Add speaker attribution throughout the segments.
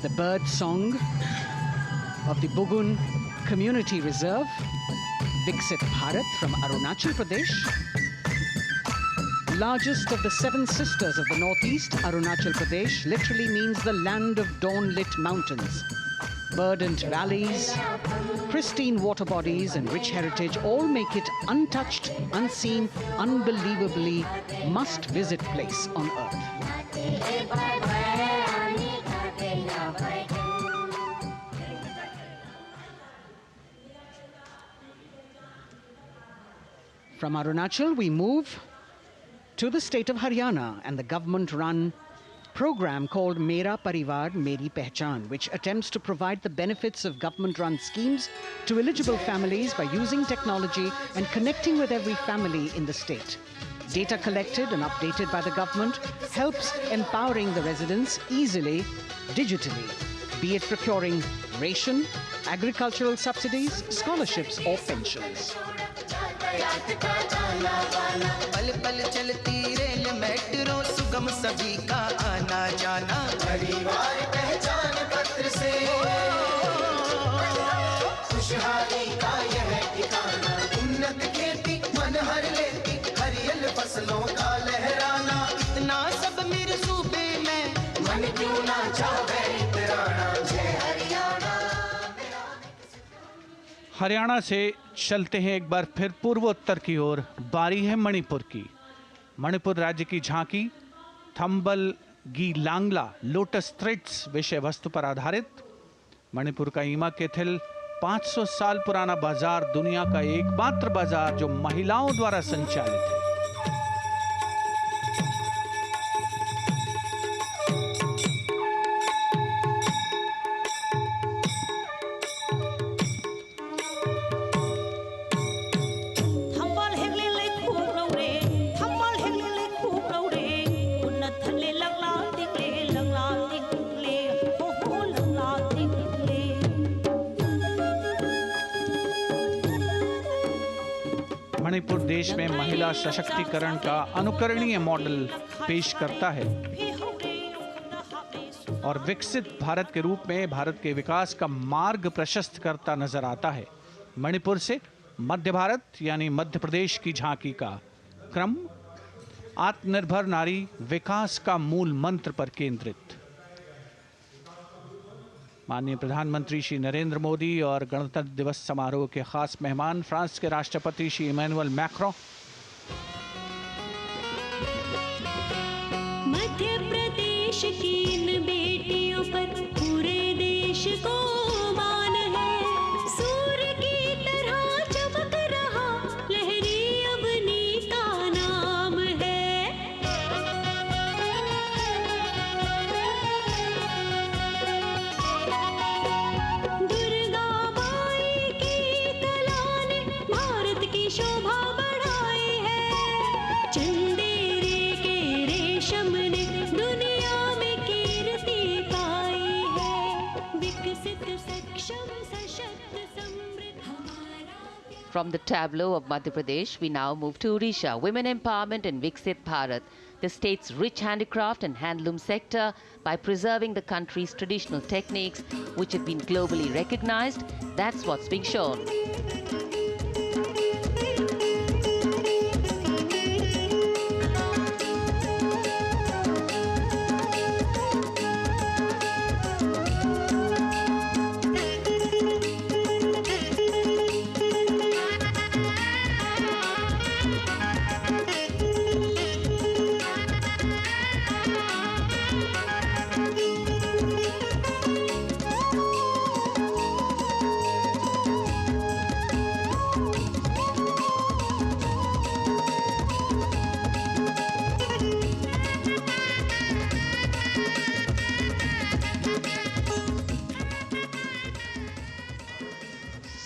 Speaker 1: the bird song of the Bugun Community Reserve, Viksit Bharat from Arunachal Pradesh. Largest of the 7 sisters of the Northeast, Arunachal Pradesh literally means the land of dawn-lit mountains. Verdant valleys, pristine water bodies and rich heritage all make it untouched, unseen, unbelievably must-visit place on earth. From Arunachal, we move to the state of Haryana and the government-run program called Mera Parivar Meri Pehchan, which attempts to provide the benefits of government-run schemes to eligible families by using technology and connecting with every family in the state. Data collected and updated by the government helps empowering the residents easily, digitally, be it procuring ration, agricultural subsidies, scholarships or pensions.
Speaker 2: पल पल चलती rail metro सुगम सभी का आना जाना परिवार पहचान पत्र से खुशहाली का यह ठिकाना उन्नत खेती मन हर लेती हरियल फसलों का लहराना इतना सब मेरे सूबे में मन क्यों ना चाहे इतराना जय हरियाणा।
Speaker 3: हरियाणा से चलते हैं एक बार फिर पूर्वोत्तर की ओर। बारी है मणिपुर की। मणिपुर राज्य की झांकी थंबल गी लांगला लोटस थ्रेड्स विषय वस्तु पर आधारित। मणिपुर का ईमा केथिल 500 साल पुराना बाजार दुनिया का एकमात्र बाजार जो महिलाओं द्वारा संचालित है। मणिपुर देश में महिला सशक्तिकरण का अनुकरणीय मॉडल पेश करता है और विकसित भारत के रूप में भारत के विकास का मार्ग प्रशस्त करता नजर आता है। मणिपुर से मध्य भारत यानी मध्य प्रदेश की झांकी का क्रम आत्मनिर्भर नारी विकास का मूल मंत्र पर केंद्रित। माननीय प्रधानमंत्री श्री नरेंद्र मोदी और गणतंत्र दिवस समारोह के खास मेहमान फ्रांस के राष्ट्रपति श्री इमैनुअल मैक्रों।
Speaker 4: मध्य प्रदेश की इन बेटियों पर पूरे देश को मान है। सूर्य की तरह चमक रहा लहरी अवनी का नाम है।
Speaker 5: From the tableau of Madhya Pradesh, we now move to Odisha, women empowerment and Viksit Bharat, the state's rich handicraft and handloom sector by preserving the country's traditional techniques, which have been globally recognized. That's what's being shown.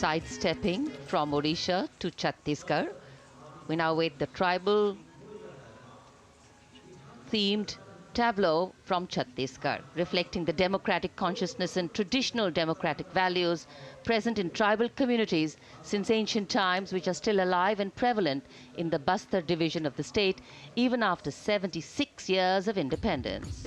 Speaker 5: Sidestepping from Odisha to Chhattisgarh, we now wait the tribal themed tableau from Chhattisgarh, reflecting the democratic consciousness and traditional democratic values present in tribal communities since ancient times, which are still alive and prevalent in the Bastar division of the state, even after 76 years of independence.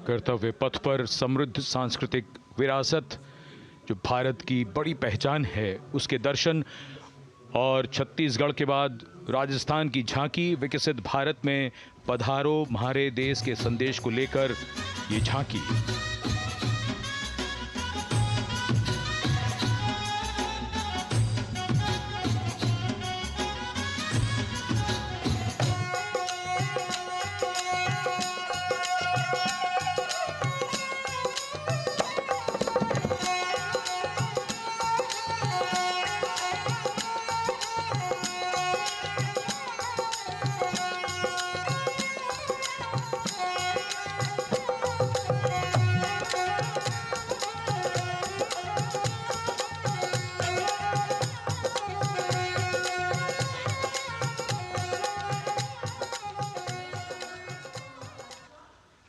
Speaker 6: कर्तव्य पथ पर समृद्ध सांस्कृतिक विरासत जो भारत की बड़ी पहचान है उसके दर्शन, और छत्तीसगढ़ के बाद राजस्थान की झांकी विकसित भारत में पधारो म्हारे देश के संदेश को लेकर ये झांकी।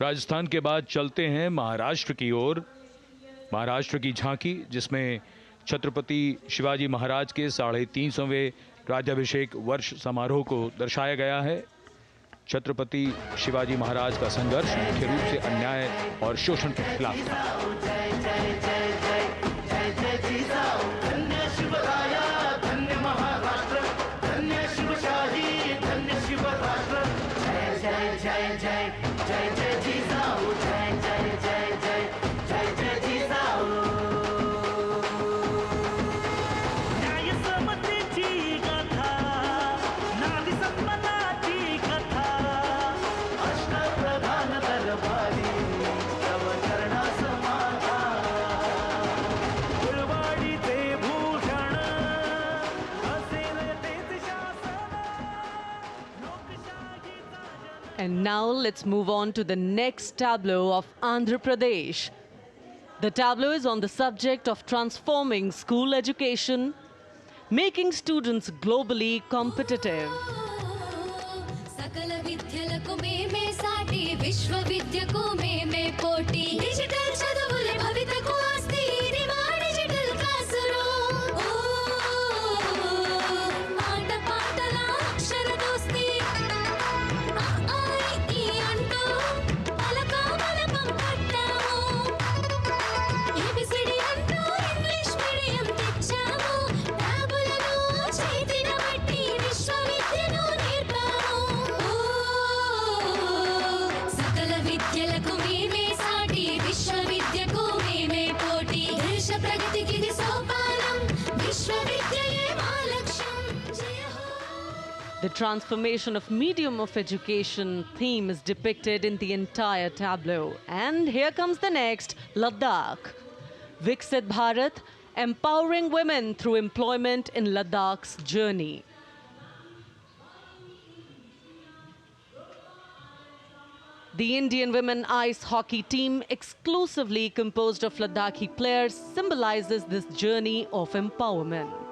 Speaker 6: राजस्थान के बाद चलते हैं महाराष्ट्र की ओर। महाराष्ट्र की झांकी जिसमें छत्रपति शिवाजी महाराज के 350वें राज्याभिषेक वर्ष समारोह को दर्शाया गया है। छत्रपति शिवाजी महाराज का संघर्ष मुख्य रूप से अन्याय और शोषण के खिलाफ था।
Speaker 7: And now let's move on to the next tableau of Andhra Pradesh. The tableau is on the subject of transforming school education, making students globally competitive.
Speaker 4: सकल विद्यలకు మేమే సాటి విశ్వవిద్యకు మేమే పోటీ డిజిటల్ చదువుల భవితకు ఆస్తి ఇది మా డిజిటల్ క్లాసురూమ్ ఆట పాటల అక్షర దోస్తి ఈ అంటూ పలక బలపం పట్టాము ఏబిసిడి అంటూ ఇంగ్లీష్ మీడియం తెచ్చాము ట్యాబులను చేతిన బట్టి విశ్వవిద్యను నేర్పాము సకల విద్యలకు మేమే సాటి విశ్వవిద్యకు మేమే పోటీ దేశ ప్రగతికి ఇది సోపానం విశ్వవిద్యయే మా లక్ష్యం జయ హో.
Speaker 7: The transformation of medium of education theme is depicted in the entire tableau. And here comes the next, Ladakh. Viksit Bharat, empowering women through employment in Ladakh's journey. The Indian women ice hockey team, exclusively composed of Ladakhi players, symbolizes this journey of empowerment.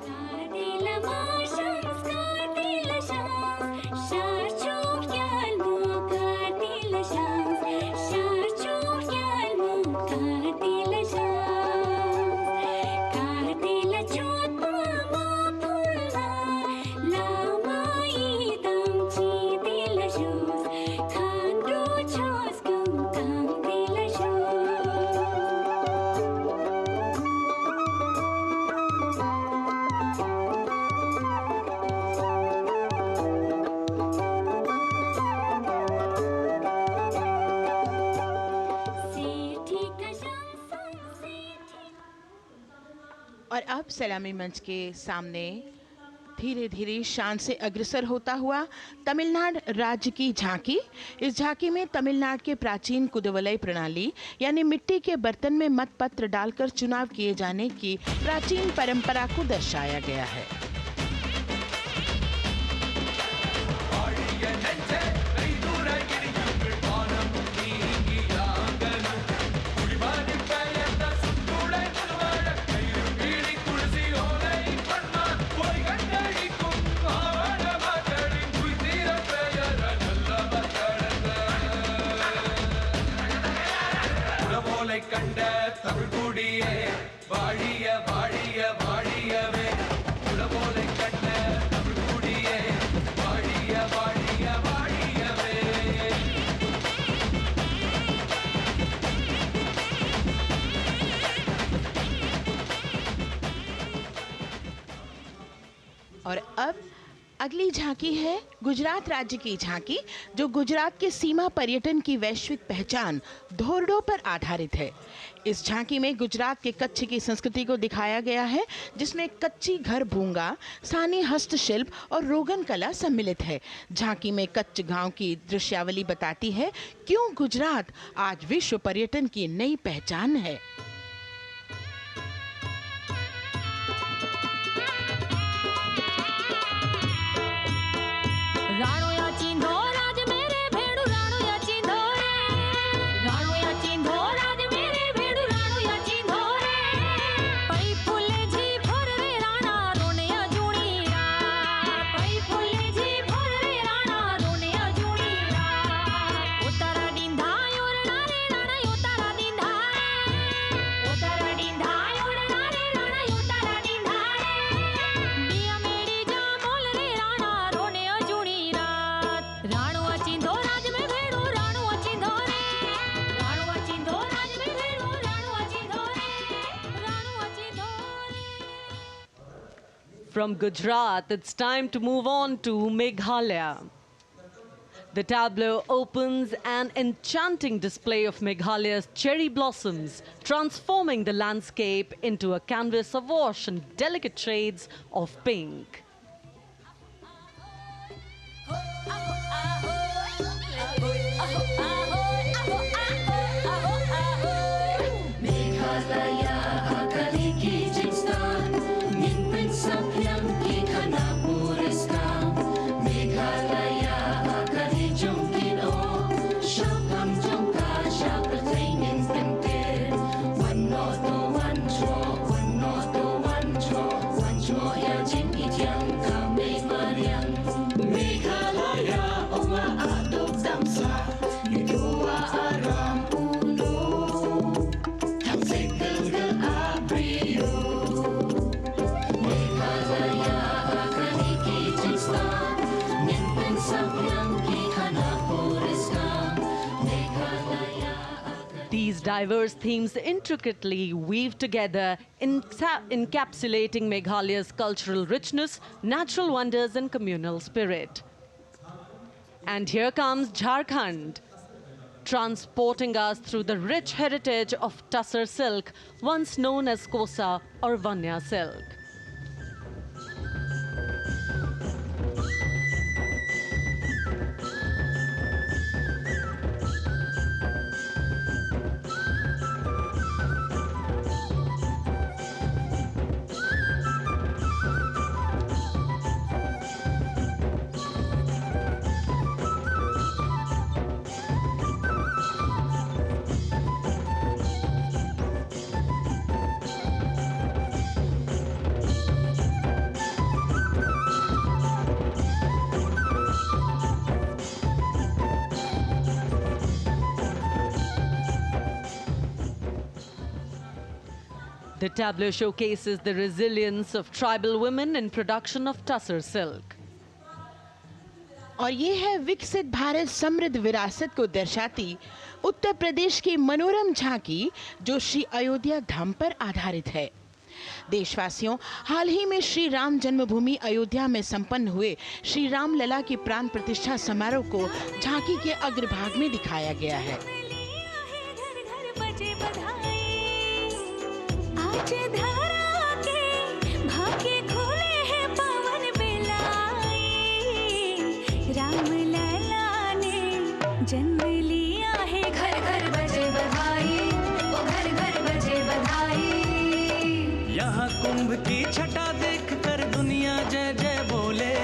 Speaker 4: Kartila marshals, kartila shams, sharchuk yalmu, kartila shams, sharchuk yalmu, kartila shams, kartila chotma mapulna, lama idam chitila shams, khandru choskam kamtila shams.
Speaker 8: और अब सलामी मंच के सामने धीरे धीरे शान से अग्रसर होता हुआ तमिलनाडु राज्य की झांकी। इस झांकी में तमिलनाडु के प्राचीन कुदवलय प्रणाली यानी मिट्टी के बर्तन में मतपत्र डालकर चुनाव किए जाने की प्राचीन परंपरा को दर्शाया गया है।
Speaker 2: கண்ட தமிழ் குடியே வாழிய வாழிய வாழியவே உலகோலை கண்ட
Speaker 8: और अब अगली झांकी है गुजरात राज्य की झांकी, जो गुजरात के सीमा पर्यटन की वैश्विक पहचान धोरडो पर आधारित है। इस झांकी में गुजरात के कच्छ की संस्कृति को दिखाया गया है, जिसमें कच्ची घर भूंगा, स्थानीय हस्तशिल्प और रोगन कला सम्मिलित है। झांकी में कच्छ गांव की दृश्यावली बताती है क्यों गुजरात आज विश्व पर्यटन की नई पहचान है।
Speaker 4: राणो या चिंधो राज मेरे भेड़ू राणो या चिंधो रे राणो या चिंधो राज मेरे भेड़ू राणो या चिंधो रे पई फुले जी भर रे राणा रोने या जुणी रा पई फुले जी भर रे राणा रोने या जुणी रा उतारा डिंधा योरणा रे राणा उतारा डिंधा उतारा डिंधा योरणा रे राणा उतारा डिंधा दिया मेरी जा बोल रे राणा रोने या जुणी राणो अचिंधो राज में भेड़ो राणो अचिंधो रे राणो अचिंधो राज में भेड़ो राणो अचिंधो रे राणो अचिंधो रे।
Speaker 7: From Gujarat, it's time to move on to Meghalaya. The tableau opens an enchanting display of Meghalaya's cherry blossoms, transforming the landscape into a canvas awash in delicate shades of pink. These diverse themes intricately weave together, encapsulating Meghalaya's cultural richness, natural wonders, and communal spirit. And here comes Jharkhand, transporting us through the rich heritage of Tussar silk, once known as Kosa or Vanya silk. The tableau showcases the resilience of tribal women in production of Tussar silk.
Speaker 8: और ये है विकसित भारत समृद्ध विरासत को दर्शाती उत्तर प्रदेश की मनोरम झांकी, जो श्री अयोध्या धाम पर आधारित है। देशवासियों, हाल ही में श्री राम जन्मभूमि अयोध्या में संपन्न हुए श्री राम लला की प्राण प्रतिष्ठा समारोह को झांकी के अग्रभाग में दिखाया गया है।
Speaker 4: आज धरा के भाग्य खोले हैं पवन बेलाई, राम लला ने जन्म लिया है, घर घर बजे बधाई, ओ घर घर बजे बधाई।
Speaker 9: यहाँ कुंभ की छटा देख कर दुनिया जय जय बोले,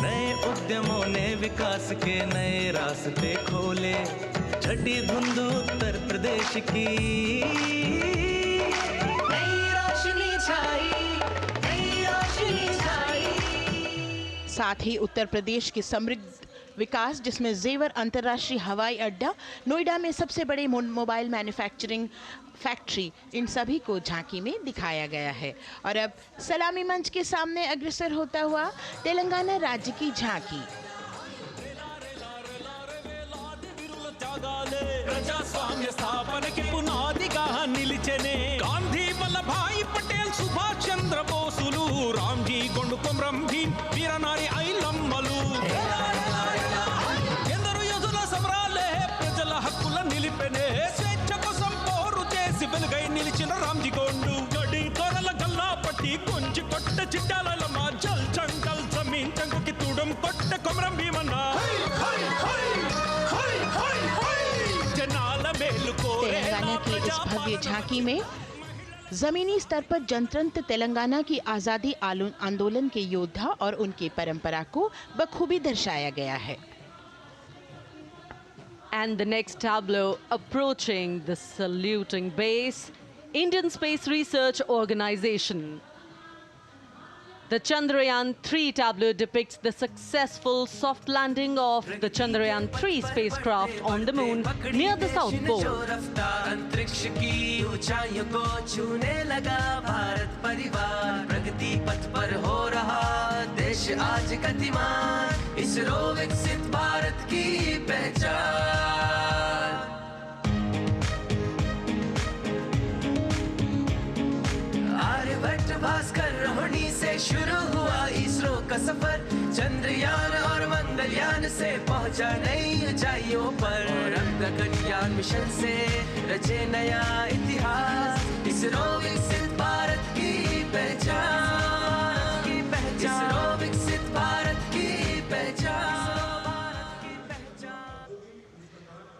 Speaker 9: नए उद्यमों ने विकास के नए रास्ते खोले। छठी धुंध उत्तर प्रदेश की
Speaker 8: साथ ही उत्तर प्रदेश की समृद्ध विकास, जिसमें जेवर अंतर्राष्ट्रीय हवाई अड्डा, नोएडा में सबसे बड़े मोबाइल मैन्युफैक्चरिंग फैक्ट्री, इन सभी को झांकी में दिखाया गया है। और अब सलामी मंच के सामने अग्रसर होता हुआ तेलंगाना राज्य की झांकी।
Speaker 10: ప్రజాస్వామ్య స్థాపనకి పునాదిగా నిలిచెనే గాంధీ వల్లభాయ్ పటేల్ సుభాష్ చంద్ర బోసులు రామ్జీ గొండుకొమ సంరంభీన్ వీరనారి ఐలమ్మలు ఎందరో యోధుల సమరాలే ప్రజల హక్కుల నిలిపెనే స్వేచ్ఛ కోసం పోరు చేసి వెలుగై నిలిచిన రామ్జీగోండు గడి కొరల గల్లా పట్టి కొంచి కొట్ట చిట్టాలమ్మ జల్ చంకల్ జమీన్ చంకుకి తూడం కొట్ట కొమరం భీమన్న జనాల మేలు కోరే
Speaker 8: तेलंगाना की इस भव्य झांकी में जमीनी स्तर पर जनतंत्र तेलंगाना की आज़ादी आंदोलन के योद्धा और उनकी परंपरा को बखूबी दर्शाया गया है.
Speaker 7: And the next tableau approaching the saluting base, Indian Space Research Organization. The Chandrayaan-3 tableau depicts the successful soft landing of the Chandrayaan-3 spacecraft on the moon near the South Pole.
Speaker 9: अंतरिक्ष की ऊंचाइयों को छूने लगा भारत परिवार प्रगति पथ पर हो रहा देश आज गतिमान इसरो विकसित भारत की पहचान आर्यभट्ट भास्कर रोहिणी से शुरू हुआ इसरो का सफर चंद्रयान और मंगलयान से पहुंचा नई ऊंचाइयों पर और अब गगनयान मिशन से रचे नया इतिहास इसरो विकसित भारत की पहचान इसरो विकसित भारत की पहचान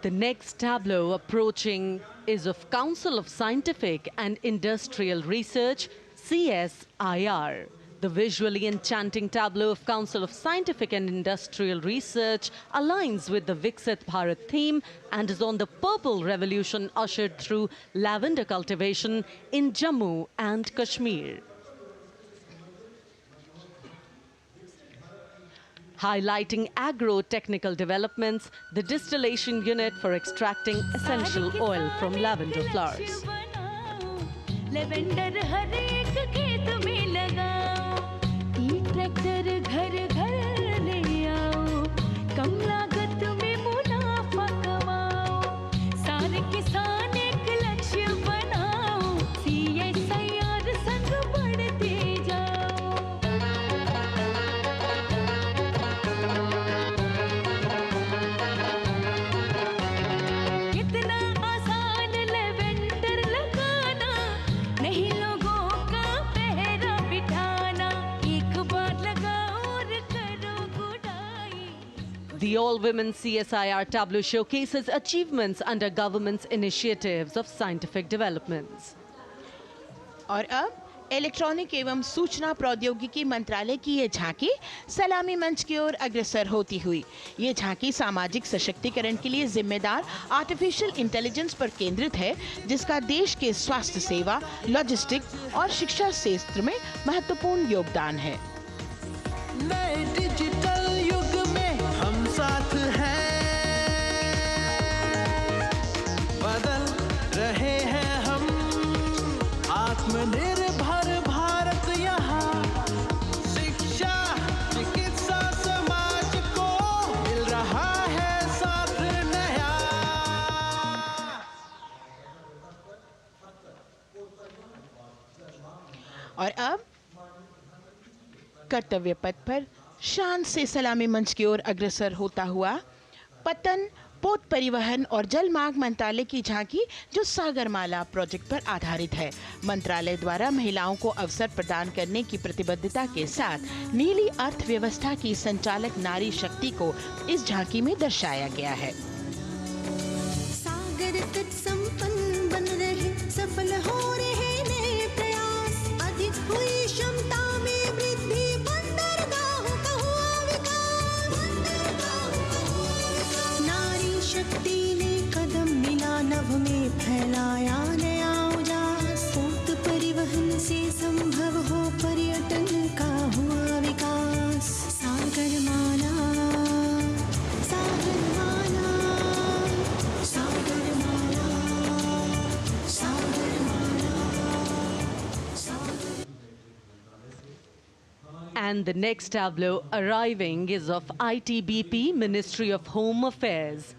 Speaker 7: The next tableau approaching is of Council of Scientific and Industrial Research, CSIR. The visually enchanting tableau of Council of Scientific and Industrial Research aligns with the Viksit Bharat theme and is on the purple revolution ushered through lavender cultivation in Jammu and Kashmir. Highlighting agro-technical developments, the distillation unit for extracting essential oil from lavender flowers.
Speaker 4: Lavender हर एक खेत में लगाओ ई tractor घर घर ले आओ कम लागत में मुनाफा कमाओ सारे किसान एक लक्ष्य बनाओ CSIR संग बढ़ते जाओ कितना आसान लेवेंडर लगाना नहीं लोगों का पहरा बिठाना एक बार लगाओ और करो गुडाई
Speaker 7: The all-women CSIR tableau showcases achievements under government's initiatives of scientific developments.
Speaker 8: और अब इलेक्ट्रॉनिक एवं सूचना प्रौद्योगिकी मंत्रालय की ये झांकी सलामी मंच की ओर अग्रसर होती हुई ये झांकी सामाजिक सशक्तिकरण के लिए जिम्मेदार आर्टिफिशियल इंटेलिजेंस पर केंद्रित है जिसका देश के स्वास्थ्य सेवा लॉजिस्टिक और शिक्षा क्षेत्र में महत्वपूर्ण योगदान है.
Speaker 9: नए डिजिटल युग में हम साथ हैं बदल रहे हैं हम आत्मनिर्भर भारत यहाँ शिक्षा चिकित्सा समाज को मिल रहा है साथ नया
Speaker 8: और अब कर्तव्य पथ पर शान से सलामी मंच की ओर अग्रसर होता हुआ पतन पोत परिवहन और जल मार्ग मंत्रालय की झांकी जो सागरमाला प्रोजेक्ट पर आधारित है. मंत्रालय द्वारा महिलाओं को अवसर प्रदान करने की प्रतिबद्धता के साथ नीली अर्थव्यवस्था की संचालक नारी शक्ति को इस झांकी में दर्शाया गया है.
Speaker 4: सागर तट संपन्न बन रहे सफल हो रहे नए प्रयास अधिक हुई क्षमता में वृद्धि बंदरगाहों का हुआ विकास नारी शक्ति ने कदम मिला नभ में फैलाया नया उजास पोत परिवहन से संभव हो पर्यटन का हुआ विकास Sagarmala Sagarmala Sagarmala Sagarmala
Speaker 7: And the next tableau arriving is of ITBP, Ministry of Home Affairs.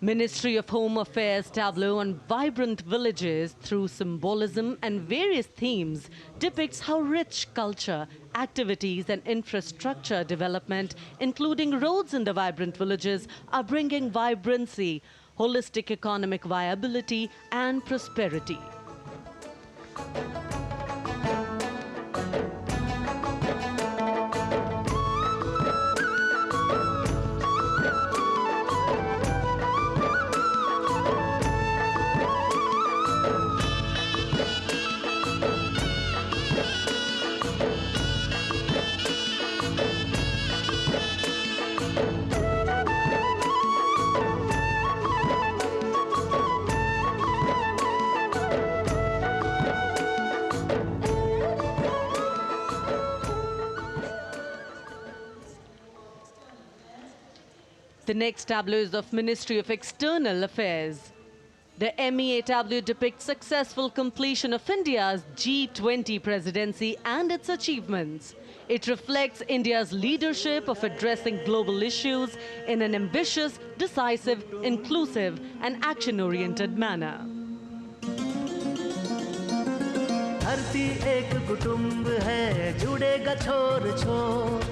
Speaker 7: Ministry of Home Affairs tableau on vibrant villages through symbolism and various themes depicts how rich culture, activities and infrastructure development, including roads in the vibrant villages, are bringing vibrancy, holistic economic viability and prosperity. The next tableau is of Ministry of External Affairs. The MEA tableau depicts successful completion of India's G20 presidency and its achievements. It reflects India's leadership of addressing global issues in an ambitious, decisive, inclusive and action-oriented manner.
Speaker 9: धरती एक कुटुंब है जुड़ेगा छोर छोर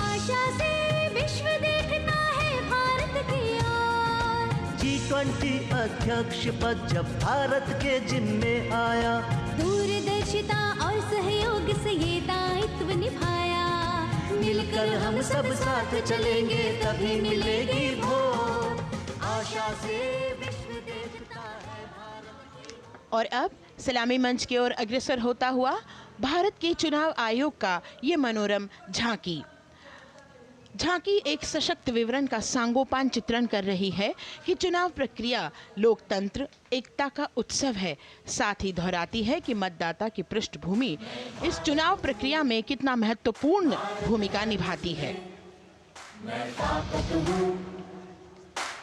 Speaker 4: आशा से विश्व देखता है भारत की ओर
Speaker 9: G20 अध्यक्ष पद जब भारत के जिम्मे आया
Speaker 4: दूरदर्शिता और सहयोग से ये दायित्व निभाया
Speaker 9: मिलकर हम सब साथ चलेंगे तभी मिलेगी भोर आशा से विश्व देखता है भारत।
Speaker 8: और अब सलामी मंच की ओर अग्रसर होता हुआ भारत के चुनाव आयोग का ये मनोरम झांकी। झांकी एक सशक्त विवरण का सांगोपान चित्रण कर रही है कि चुनाव प्रक्रिया लोकतंत्र एकता का उत्सव है। साथ ही दोहराती है कि मतदाता की पृष्ठभूमि इस चुनाव प्रक्रिया में कितना महत्वपूर्ण भूमिका निभाती है।
Speaker 2: मैं ताकत हूँ,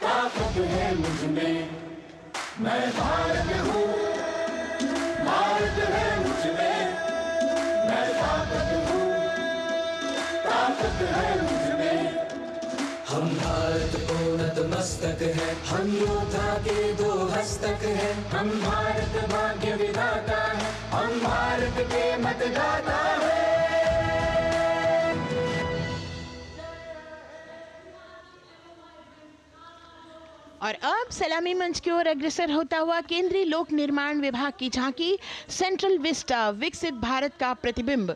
Speaker 2: ताकत है मुझ में, मैं भारत हूँ, भारत है मुझ में, मैं ताकत हूँ, ताकत है मुझ में।
Speaker 11: हम भारत को नतमस्तक है, हम योद्धा के दो हस्तक है,
Speaker 2: हम भारत भाग्य विधाता है, हम भारत के मतदाता है।
Speaker 8: और अब सलामी मंच की ओर अग्रसर होता हुआ केंद्रीय लोक निर्माण विभाग की झांकी सेंट्रल विस्टा विकसित भारत का प्रतिबिंब।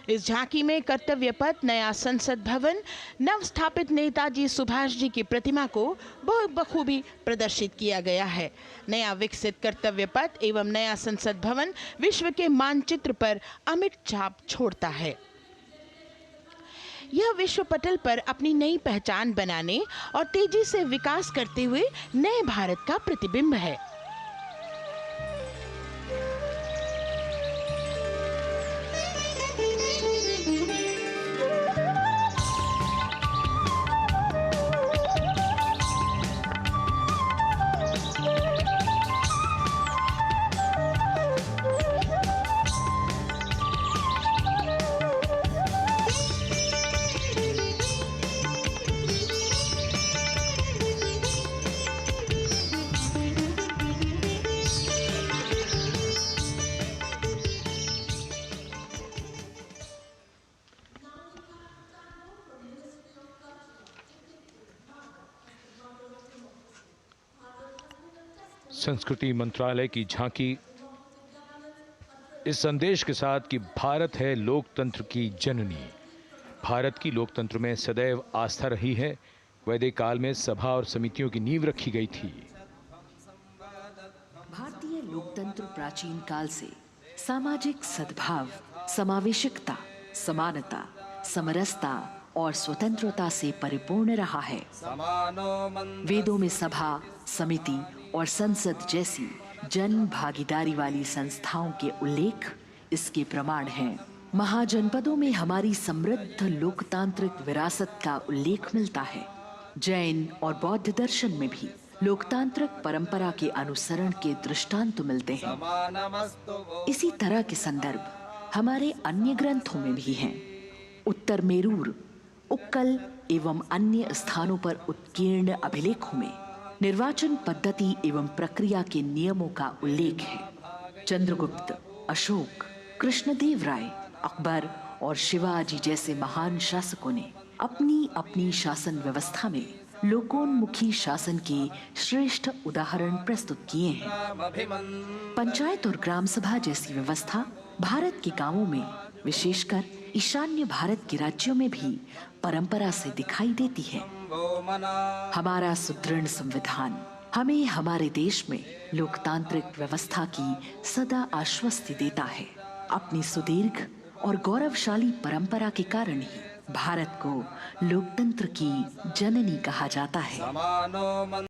Speaker 8: इस झांकी में कर्तव्य पथ, नया संसद भवन, नव स्थापित नेताजी सुभाष जी की प्रतिमा को बहुत बखूबी प्रदर्शित किया गया है। नया विकसित कर्तव्य पथ एवं नया संसद भवन विश्व के मानचित्र पर अमिट छाप छोड़ता है। यह विश्व पटल पर अपनी नई पहचान बनाने और तेजी से विकास करते हुए नए भारत का प्रतिबिंब है।
Speaker 6: संस्कृति मंत्रालय की झांकी इस संदेश के साथ कि भारत है लोकतंत्र की जननी। भारत की लोकतंत्र में सदैव आस्था रही है। वैदिक काल में सभा और समितियों की नींव रखी गई थी।
Speaker 12: भारतीय लोकतंत्र प्राचीन काल से सामाजिक सद्भाव, समावेशकता, समानता, समरसता और स्वतंत्रता से परिपूर्ण रहा है। वेदों में सभा, समिति और संसद जैसी जन भागीदारी वाली संस्थाओं के उल्लेख इसके प्रमाण हैं। महाजनपदों में हमारी समृद्ध लोकतांत्रिक विरासत का उल्लेख मिलता है। जैन और बौद्ध दर्शन में भी लोकतांत्रिक परंपरा के अनुसरण के दृष्टांत मिलते हैं। इसी तरह के संदर्भ हमारे अन्य ग्रंथों में भी हैं। उत्तर मेरूर, उक्कल एवं अन्य स्थानों पर उत्कीर्ण अभिलेखों में निर्वाचन पद्धति एवं प्रक्रिया के नियमों का उल्लेख है। चंद्रगुप्त, अशोक, कृष्णदेव राय, अकबर और शिवाजी जैसे महान शासकों ने अपनी अपनी शासन व्यवस्था में लोकोन्मुखी शासन के श्रेष्ठ उदाहरण प्रस्तुत किए हैं। पंचायत और ग्राम सभा जैसी व्यवस्था भारत के गांवों में, विशेषकर ईशान्य भारत के राज्यों में भी परंपरा से दिखाई देती है। हमारा सुदृढ़ संविधान हमें हमारे देश में लोकतांत्रिक व्यवस्था की सदा आश्वस्ति देता है। अपनी सुदीर्घ और गौरवशाली परंपरा के कारण ही भारत को लोकतंत्र की जननी कहा जाता है।